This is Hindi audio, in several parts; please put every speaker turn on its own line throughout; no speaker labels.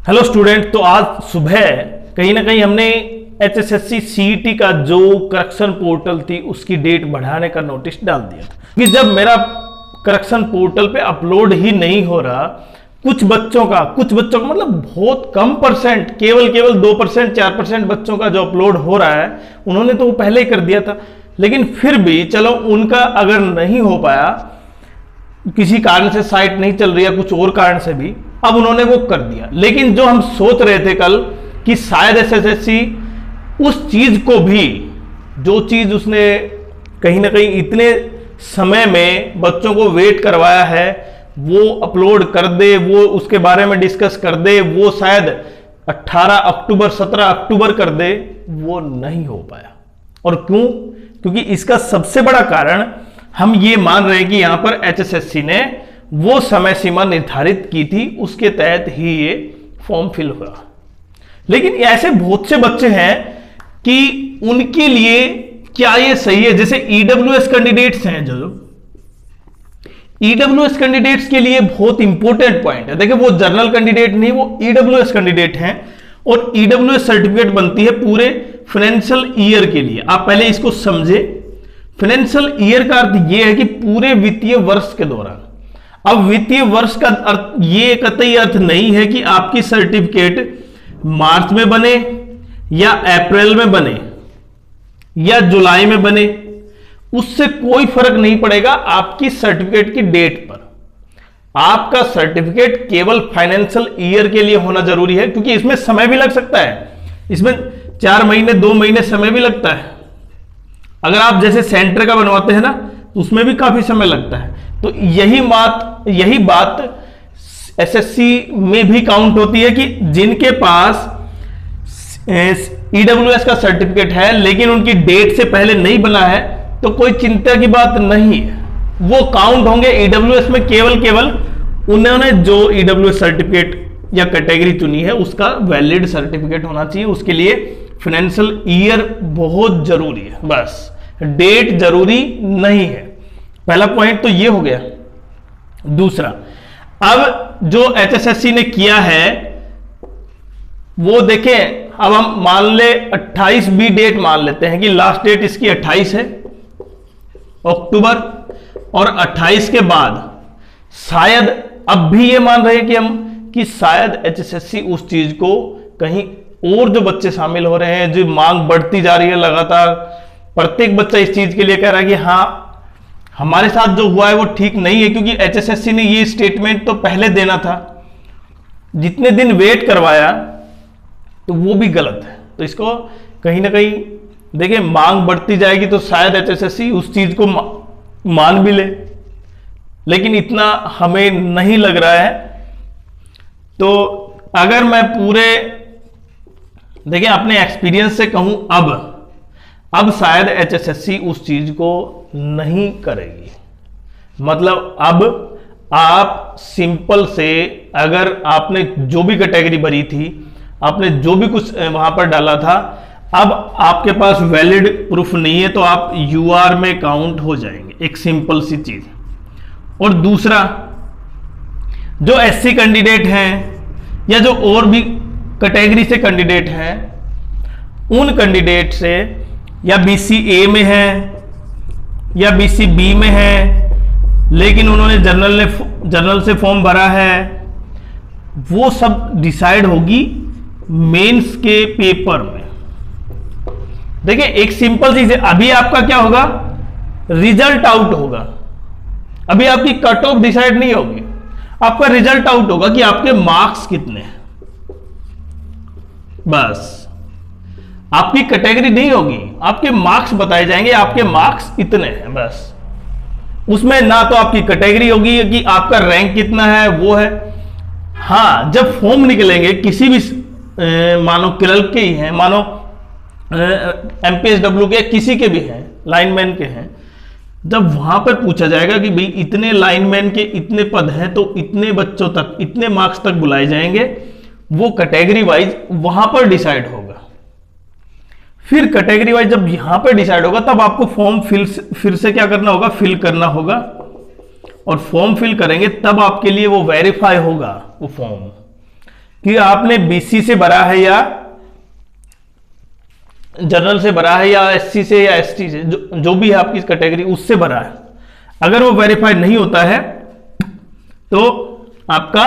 Hello student. तो आज सुबह कहीं ना कहीं हमने एचएसएससी सीईटी का जो करेक्शन पोर्टल थी उसकी डेट बढ़ाने का नोटिस डाल दिया था कि जब मेरा करेक्शन पोर्टल पे अपलोड ही नहीं हो रहा, कुछ बच्चों का मतलब बहुत कम परसेंट, केवल 2% 4% बच्चों का जो अपलोड हो रहा है उन्होंने तो वो पहले ही कर दिया था। लेकिन फिर भी चलो उनका अगर नहीं हो पाया, किसी कारण से साइट नहीं चल रही है, कुछ और कारण से भी, अब उन्होंने वो कर दिया। लेकिन जो हम सोच रहे थे कल कि शायद एसएससी उस चीज को भी, जो चीज उसने कहीं ना कहीं इतने समय में बच्चों को वेट करवाया है, वो अपलोड कर दे, वो उसके बारे में डिस्कस कर दे, वो शायद 18 अक्टूबर 17 अक्टूबर कर दे, वो नहीं हो पाया। और क्यों? क्योंकि इसका सबसे बड़ा कारण हम ये मान रहे हैं कि यहां पर एचएसएससी ने वो समय सीमा निर्धारित की थी, उसके तहत ही ये फॉर्म फिल हुआ। लेकिन ऐसे बहुत से बच्चे हैं कि उनके लिए क्या ये सही है? जैसे ईडब्ल्यूएस कैंडिडेट्स हैं, जो ईडब्ल्यूएस कैंडिडेट्स के लिए बहुत इंपॉर्टेंट पॉइंट है। देखिए, वो जनरल कैंडिडेट नहीं, वो ईडब्ल्यूएस कैंडिडेट हैं और ईडब्ल्यूएस सर्टिफिकेट बनती है पूरे फाइनेंशियल ईयर के लिए। आप पहले इसको समझे। फाइनेंशियल ईयर का अर्थ यह है कि पूरे वित्तीय वर्ष के दौरान। अब वित्तीय वर्ष का अर्थ ये कतई अर्थ नहीं है कि आपकी सर्टिफिकेट मार्च में बने या अप्रैल में बने या जुलाई में बने, उससे कोई फर्क नहीं पड़ेगा आपकी सर्टिफिकेट की डेट पर। आपका सर्टिफिकेट केवल फाइनेंशियल ईयर के लिए होना जरूरी है, क्योंकि इसमें समय भी लग सकता है। इसमें 4 महीने 2 महीने समय भी लगता है। अगर आप जैसे सेंटर का बनवाते हैं ना, तो उसमें भी काफी समय लगता है। तो यही बात एसएससी में भी काउंट होती है कि जिनके पास ईडब्ल्यूएस का सर्टिफिकेट है लेकिन उनकी डेट से पहले नहीं बना है, तो कोई चिंता की बात नहीं है, वो काउंट होंगे ईडब्ल्यूएस में। केवल उन्होंने जो ईडब्ल्यूएस सर्टिफिकेट या कैटेगरी चुनी है उसका वैलिड सर्टिफिकेट होना चाहिए। उसके लिए फाइनेंशियल ईयर बहुत जरूरी है, बस डेट जरूरी नहीं है। पहला पॉइंट तो ये हो गया। दूसरा, अब जो एचएसएससी ने किया है वो देखें। अब हम मान ले 28 भी डेट मान लेते हैं कि लास्ट डेट इसकी 28 है अक्टूबर, और 28 के बाद शायद, अब भी ये मान रहे हैं कि हम कि शायद एचएसएससी उस चीज को कहीं और, जो बच्चे शामिल हो रहे हैं, जो मांग बढ़ती जा रही है लगातार, प्रत्येक बच्चा इस चीज के लिए कह रहा है कि हाँ हमारे साथ जो हुआ है वो ठीक नहीं है, क्योंकि एचएसएससी ने ये स्टेटमेंट तो पहले देना था। जितने दिन वेट करवाया तो वो भी गलत है। तो इसको कहीं ना कहीं देखिए, मांग बढ़ती जाएगी तो शायद एचएसएससी उस चीज को मान भी ले, लेकिन इतना हमें नहीं लग रहा है। तो अगर मैं पूरे देखिए अपने एक्सपीरियंस से कहूं, अब शायद एचएसएससी उस चीज को नहीं करेगी। मतलब अब आप सिंपल से, अगर आपने जो भी कैटेगरी भरी थी, आपने जो भी कुछ वहां पर डाला था, अब आपके पास वैलिड प्रूफ नहीं है तो आप यूआर में काउंट हो जाएंगे। एक सिंपल सी चीज। और दूसरा, जो एससी कैंडिडेट हैं या जो और भी कैटेगरी से कैंडिडेट हैं, उन कैंडिडेट से या बीसीए में है या बीसीबी में है, लेकिन उन्होंने जनरल से फॉर्म भरा है, वो सब डिसाइड होगी मेंस के पेपर में। देखिए, एक सिंपल चीज है, अभी आपका क्या होगा, रिजल्ट आउट होगा। अभी आपकी कट ऑफ डिसाइड नहीं होगी, आपका रिजल्ट आउट होगा कि आपके मार्क्स कितने हैं। बस आपकी कैटेगरी नहीं होगी, आपके मार्क्स बताए जाएंगे, आपके मार्क्स इतने हैं बस। उसमें ना तो आपकी कैटेगरी होगी कि आपका रैंक कितना है, वो है। हाँ, जब फॉर्म निकलेंगे किसी भी, मानो क्लर्क के ही हैं, मानो एमपीएसडब्ल्यू के, किसी के भी हैं, लाइनमैन के हैं, जब वहां पर पूछा जाएगा कि भाई इतने लाइनमैन के इतने पद हैं तो इतने बच्चों तक, इतने मार्क्स तक बुलाए जाएंगे, वो कैटेगरी वाइज वहां पर डिसाइड होगा। फिर कैटेगरी वाइज जब यहां पर डिसाइड होगा, तब आपको फॉर्म फिर से क्या करना होगा, फिल करना होगा। और फॉर्म फिल करेंगे तब आपके लिए वो वेरीफाई होगा वो फॉर्म। कि आपने बीसी से भरा है या जनरल से भरा है या एससी से या एसटी से, जो भी है आपकी कैटेगरी उससे भरा है, अगर वो वेरीफाई नहीं होता है तो आपका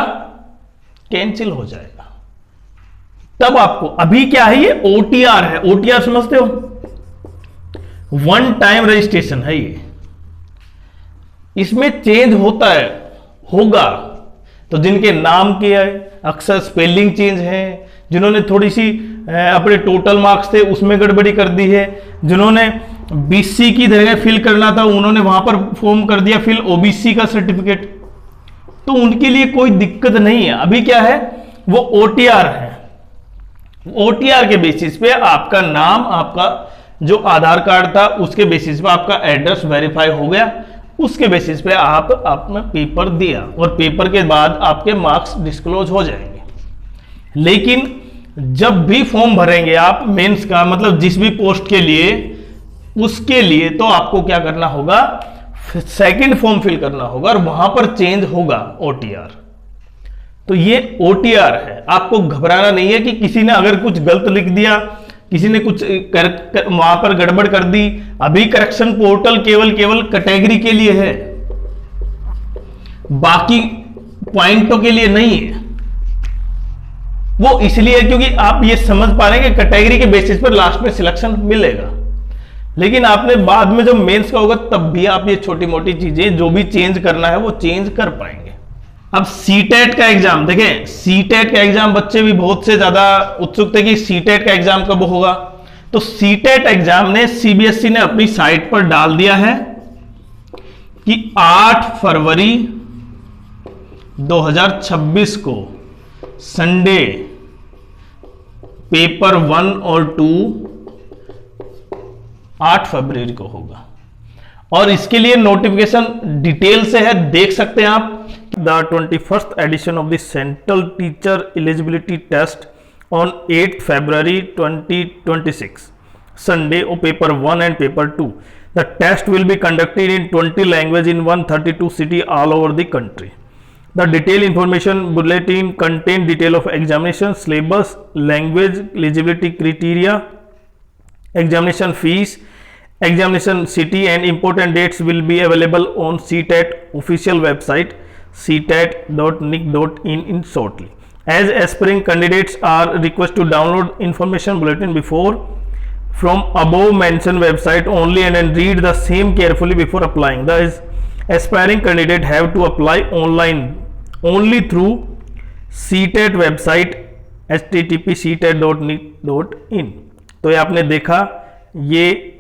कैंसिल हो जाएगा। तब आपको, अभी क्या है, ये ओटीआर है। ओटीआर समझते हो, वन टाइम रजिस्ट्रेशन है ये, इसमें चेंज होता है, होगा। तो जिनके नाम के अक्सर स्पेलिंग चेंज है, जिन्होंने थोड़ी सी अपने टोटल मार्क्स थे उसमें गड़बड़ी कर दी है, जिन्होंने बीसी की जगह फिल करना था उन्होंने वहां पर फॉर्म कर दिया फिल ओबीसी का सर्टिफिकेट, तो उनके लिए कोई दिक्कत नहीं है। अभी क्या है, वो ओटीआर है। ओटीआर के बेसिस पे आपका नाम, आपका जो आधार कार्ड था उसके बेसिस पे आपका एड्रेस वेरीफाई हो गया, उसके बेसिस पे आपने पेपर दिया और पेपर के बाद आपके मार्क्स डिस्क्लोज हो जाएंगे। लेकिन जब भी फॉर्म भरेंगे आप मेंस का, मतलब जिस भी पोस्ट के लिए, उसके लिए तो आपको क्या करना होगा, सेकंड फॉर्म फिल करना होगा और वहां पर चेंज होगा ओटीआर। तो ये ओटीआर है, आपको घबराना नहीं है कि किसी ने अगर कुछ गलत लिख दिया, किसी ने कुछ वहां पर गड़बड़ कर दी। अभी करेक्शन पोर्टल केवल कैटेगरी के लिए है, बाकी पॉइंटों के लिए नहीं है। वो इसलिए क्योंकि आप ये समझ पा रहे हैं कि कैटेगरी के बेसिस पर लास्ट में सिलेक्शन मिलेगा, लेकिन आपने बाद में जो मेंस का होगा तब भी आप ये छोटी मोटी चीजें जो भी चेंज करना है वो चेंज कर पाएंगे। अब सीटेट का एग्जाम देखें, सीटेट का एग्जाम बच्चे भी बहुत से ज्यादा उत्सुक थे कि सीटेट का एग्जाम कब होगा। तो सीटेट एग्जाम ने सीबीएसई ने अपनी साइट पर डाल दिया है कि 8 फरवरी 2026 को संडे पेपर 1 और 2 8 फरवरी को होगा। और इसके लिए नोटिफिकेशन डिटेल से है, देख सकते हैं आप। The 21st edition of the Central Teacher Eligibility Test on 8th February 2026, Sunday, or paper 1 and paper 2. The test will be conducted in 20 languages in 132 cities all over the country. The detailed information bulletin contain detail of examination, syllabus, language, eligibility criteria, examination fees, examination city and important dates will be available on CTET official website ctet.nic.in in shortly. As aspiring candidates are requested to download information bulletin before from above mentioned website only and then read the same carefully before applying. The aspiring candidate have to apply online only through CTET website http://ctet.nic.in। तो ये आपने देखा, ये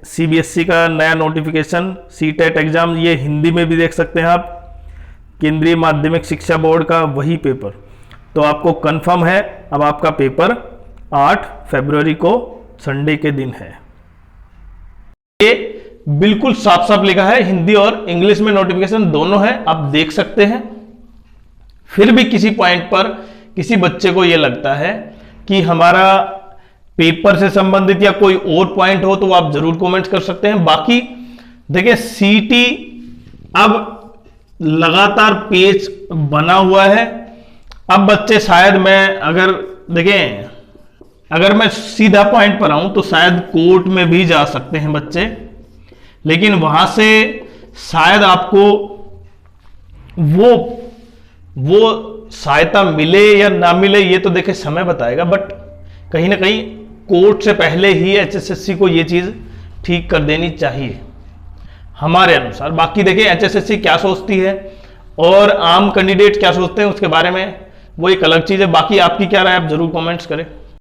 सीबीएसई का नया नोटिफिकेशन सीटेट एग्जाम, ये हिंदी में भी देख सकते हैं आप, केंद्रीय माध्यमिक शिक्षा बोर्ड का वही पेपर। तो आपको कंफर्म है, अब आपका पेपर 8 फरवरी को संडे के दिन है। ये बिल्कुल साफ साफ लिखा है, हिंदी और इंग्लिश में नोटिफिकेशन दोनों है, आप देख सकते हैं। फिर भी किसी पॉइंट पर किसी बच्चे को यह लगता है कि हमारा पेपर से संबंधित या कोई और पॉइंट हो तो आप जरूर कमेंट्स कर सकते हैं। बाकी देखिए, सीटी अब लगातार पेज बना हुआ है। अब बच्चे शायद, मैं अगर देखें, अगर मैं सीधा पॉइंट पर आऊं तो शायद कोर्ट में भी जा सकते हैं बच्चे, लेकिन वहां से शायद आपको वो सहायता मिले या ना मिले ये तो देखे समय बताएगा, बट कहीं ना कहीं कोर्ट से पहले ही एचएसएससी को ये चीज ठीक कर देनी चाहिए हमारे अनुसार। बाकी देखिए एचएसएससी क्या सोचती है और आम कैंडिडेट क्या सोचते हैं उसके बारे में, वो एक अलग चीज है। बाकी आपकी क्या राय, आप जरूर कमेंट्स करें।